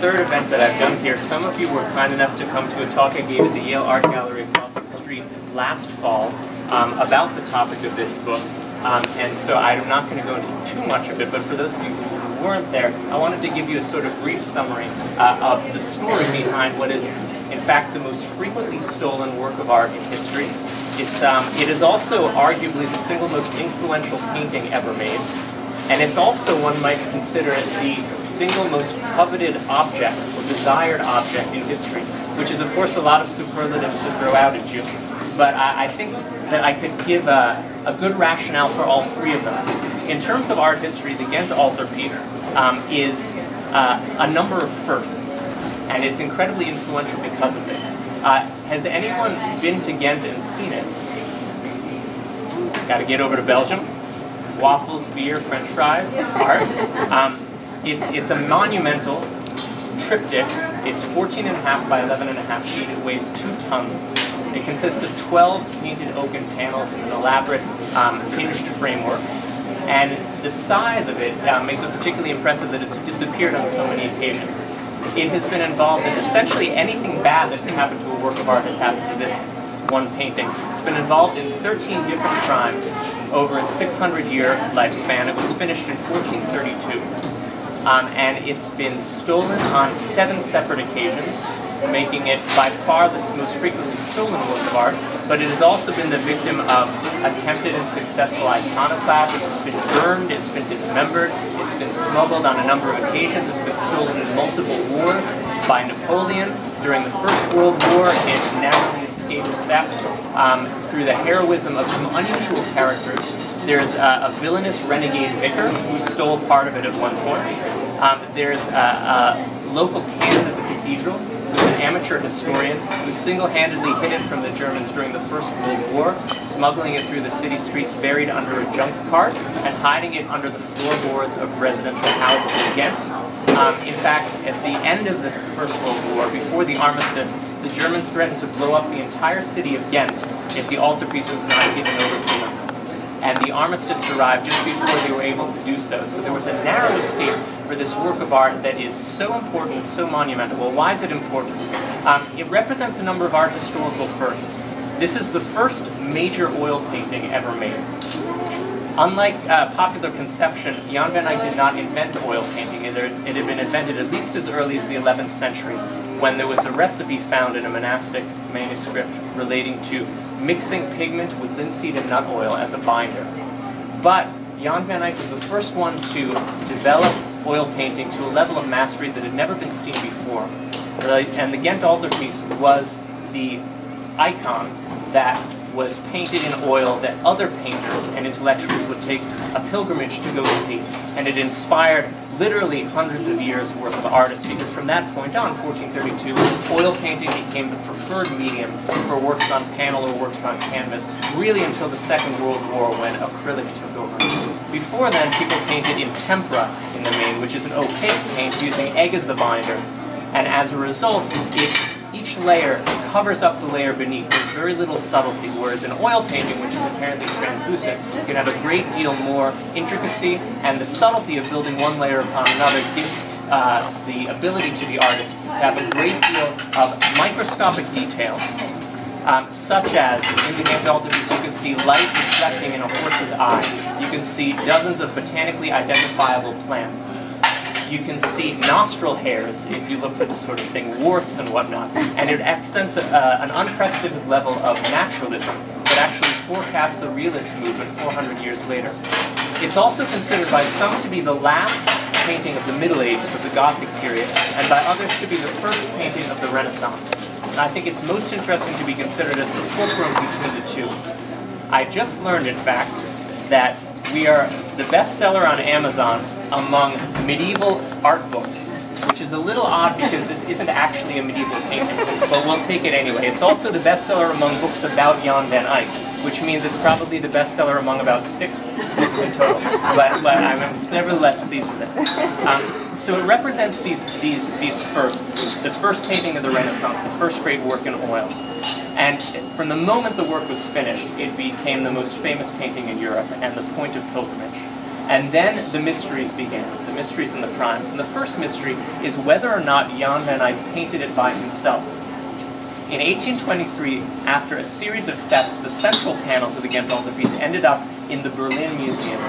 Third event that I've done here. Some of you were kind enough to come to a talk I gave at the Yale Art Gallery across the street last fall about the topic of this book. And so I'm not going to go into too much of it, but for those of you who weren't there, I wanted to give you a sort of brief summary of the story behind what is, in fact, the most frequently stolen work of art in history. It is also arguably the single most influential painting ever made. And it's also, one might consider it, the single most coveted object, or desired object in history, which is, of course, a lot of superlatives to throw out at you. But I think that I could give a good rationale for all three of them. In terms of art history, the Ghent altarpiece is a number of firsts, and it's incredibly influential because of this. Has anyone been to Ghent and seen it? Got to get over to Belgium. Waffles, beer, French fries, art. It's a monumental triptych. It's 14.5 by 11.5 feet. It weighs 2 tons. It consists of 12 painted oaken panels in an elaborate hinged framework. And the size of it makes it particularly impressive that it's disappeared on so many occasions. It has been involved in essentially anything bad that can happen to a work of art has happened to this one painting. It's been involved in 13 different crimes over its 600-year lifespan. It was finished in 1432. And it's been stolen on 7 separate occasions, making it by far the most frequently stolen work of art, but it has also been the victim of attempted and successful iconoclasm. It's been burned, it's been dismembered, it's been smuggled on a number of occasions, it's been stolen in multiple wars by Napoleon. During the First World War, it narrowly escaped theft through the heroism of some unusual characters. There's a villainous renegade vicar who stole part of it at one point. There's a local canon of the cathedral, who's an amateur historian who single-handedly hid it from the Germans during the First World War, smuggling it through the city streets buried under a junk cart and hiding it under the floorboards of residential houses in Ghent. In fact, at the end of the First World War, before the armistice, the Germans threatened to blow up the entire city of Ghent if the altarpiece was not given over to them. And the armistice arrived just before they were able to do so. So there was a narrow escape for this work of art that is so important and so monumental. Well, why is it important? It represents a number of art historical firsts. This is the first major oil painting ever made. Unlike popular conception, Jan van Eyck did not invent oil painting. It had been invented at least as early as the 11th century, when there was a recipe found in a monastic manuscript relating to mixing pigment with linseed and nut oil as a binder. But Jan van Eyck was the first one to develop oil painting to a level of mastery that had never been seen before. And the Ghent altarpiece was the icon that was painted in oil that other painters and intellectuals would take a pilgrimage to go see. And it inspired literally hundreds of years worth of artists, because from that point on, 1432, oil painting became the preferred medium for works on panel or works on canvas, really until the Second World War, when acrylic took over. Before then, people painted in tempera in the main, which is an opaque paint using egg as the binder. And as a result, each layer covers up the layer beneath. There's very little subtlety, whereas in oil painting, which is inherently translucent, you can have a great deal more intricacy, and the subtlety of building one layer upon another gives the ability to the artist to have a great deal of microscopic detail, such as in the Ghent altarpiece you can see light reflecting in a horse's eye. You can see dozens of botanically identifiable plants. You can see nostril hairs, if you look for this sort of thing, warts and whatnot, and it represents an unprecedented level of naturalism that actually forecasts the realist movement 400 years later. It's also considered by some to be the last painting of the Middle Ages, of the Gothic period, and by others to be the first painting of the Renaissance. And I think it's most interesting to be considered as the fulcrum between the two. I just learned, in fact, that we are the bestseller on Amazon among medieval art books, which is a little odd because this isn't actually a medieval painting, but we'll take it anyway. It's also the bestseller among books about Jan van Eyck, which means it's probably the bestseller among about 6 books in total, but I'm nevertheless pleased with it. So it represents these firsts, the first painting of the Renaissance, the first great work in oil. And from the moment the work was finished, it became the most famous painting in Europe and the point of pilgrimage. And then the mysteries began, the mysteries and the primes. And the first mystery is whether or not Jan van Eyck painted it by himself. In 1823, after a series of thefts, the central panels of the Ghent altarpiece ended up in the Berlin Museum.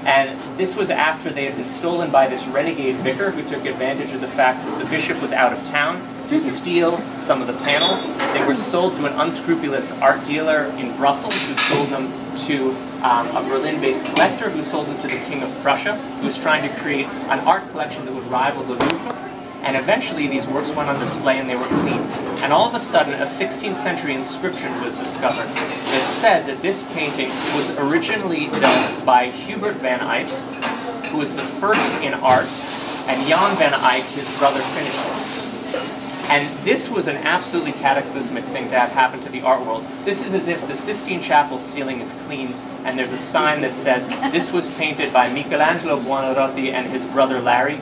And this was after they had been stolen by this renegade vicar who took advantage of the fact that the bishop was out of town to steal some of the panels. They were sold to an unscrupulous art dealer in Brussels who sold them to a Berlin-based collector who sold them to the King of Prussia, who was trying to create an art collection that would rival the Louvre. And eventually these works went on display and they were cleaned. And all of a sudden a 16th century inscription was discovered that said that this painting was originally done by Hubert van Eyck, who was the first in art, and Jan van Eyck, his brother, finished it. And this was an absolutely cataclysmic thing to have happen to the art world. This is as if the Sistine Chapel ceiling is clean and there's a sign that says, this was painted by Michelangelo Buonarroti and his brother Larry.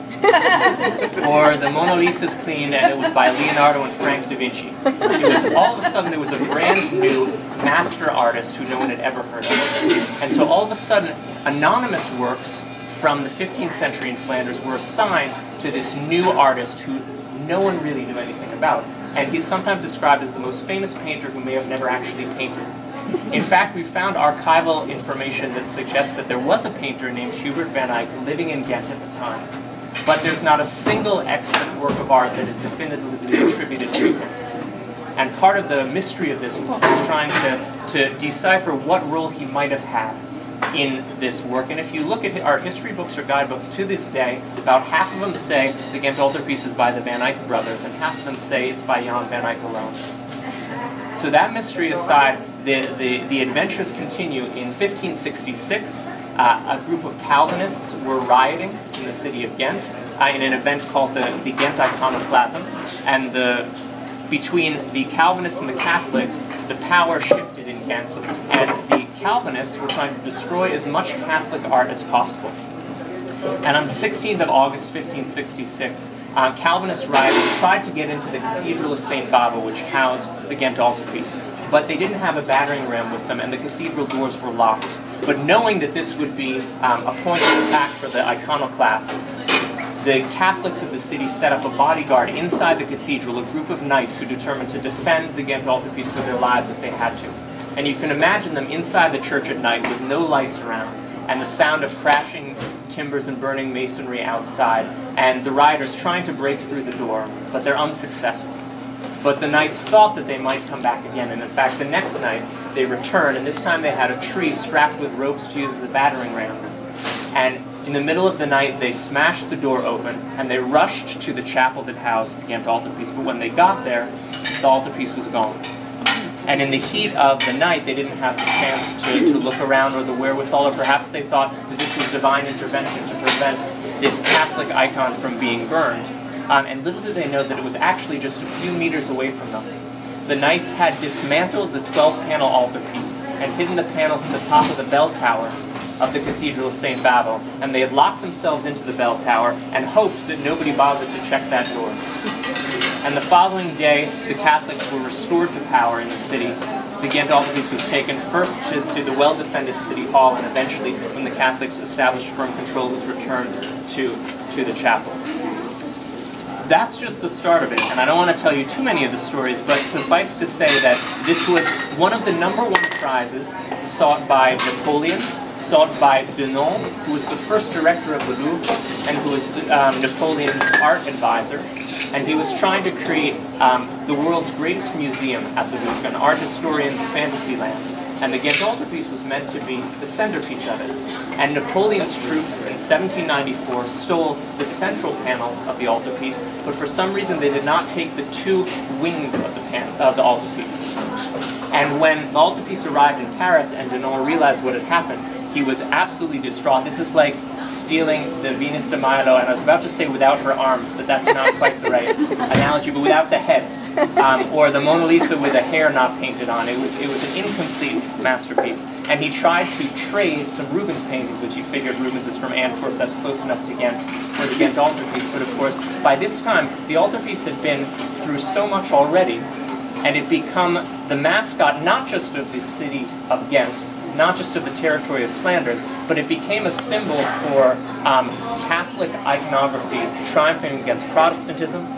Or the Mona Lisa is clean and it was by Leonardo and Frank da Vinci. It was all of a sudden there was a brand new master artist who no one had ever heard of. And so all of a sudden anonymous works from the 15th century in Flanders were assigned to this new artist who no one really knew anything about. And he's sometimes described as the most famous painter who may have never actually painted. In fact, we found archival information that suggests that there was a painter named Hubert van Eyck living in Ghent at the time. But there's not a single excellent work of art that is definitively attributed to him. And part of the mystery of this book is trying to decipher what role he might have had in this work. And if you look at our history books or guidebooks to this day, about half of them say the Ghent altarpiece is by the Van Eyck brothers, and half of them say it's by Jan van Eyck alone. So that mystery aside, the adventures continue. In 1566, a group of Calvinists were rioting in the city of Ghent in an event called the Ghent Iconoclasm. And between the Calvinists and the Catholics, the power shifted in Ghent, and the Calvinists were trying to destroy as much Catholic art as possible. And on the 16th of August, 1566, Calvinist rioters tried to get into the Cathedral of St. Bava, which housed the Ghent altarpiece, but they didn't have a battering ram with them, and the cathedral doors were locked. But knowing that this would be a point of attack for the iconoclasts, the Catholics of the city set up a bodyguard inside the cathedral, a group of knights who determined to defend the Ghent altarpiece with their lives if they had to. And you can imagine them inside the church at night with no lights around, and the sound of crashing timbers and burning masonry outside, and the rioters trying to break through the door, but they're unsuccessful. But the knights thought that they might come back again, and in fact the next night they returned, and this time they had a tree strapped with ropes to use as a battering ram. And in the middle of the night they smashed the door open, and they rushed to the chapel that housed the Ghent altarpiece, but when they got there, the altarpiece was gone. And in the heat of the night, they didn't have the chance to look around or the wherewithal, or perhaps they thought that this was divine intervention to prevent this Catholic icon from being burned. And little did they know that it was actually just a few meters away from them. The knights had dismantled the 12-panel altarpiece and hidden the panels at the top of the bell tower of the Cathedral of St. Bava, and they had locked themselves into the bell tower and hoped that nobody bothered to check that door. And the following day, the Catholics were restored to power in the city. The Ghent altarpiece was taken first to the well-defended City Hall, and eventually, when the Catholics established firm control, it was returned to the chapel. That's just the start of it, and I don't want to tell you too many of the stories, but suffice to say that this was one of the #1 prizes sought by Napoleon, sought by Denon, who was the first director of the Louvre, and who was Napoleon's art advisor. And he was trying to create the world's greatest museum at the Louvre, an art historian's fantasy land. And the Ghent altarpiece was meant to be the centerpiece of it. And Napoleon's troops in 1794 stole the central panels of the altarpiece, but for some reason they did not take the two wings of the altarpiece. And when the altarpiece arrived in Paris and Denon realized what had happened, he was absolutely distraught. This is like stealing the Venus de Milo, and I was about to say without her arms, but that's not quite the right analogy, but without the head. Or the Mona Lisa with a hair not painted on. It was an incomplete masterpiece. And he tried to trade some Rubens paintings, which he figured Rubens is from Antwerp, that's close enough to Ghent, for the Ghent altarpiece. But of course, by this time, the altarpiece had been through so much already, and it had become the mascot not just of the city of Ghent, not just of the territory of Flanders, but it became a symbol for Catholic iconography triumphing against Protestantism,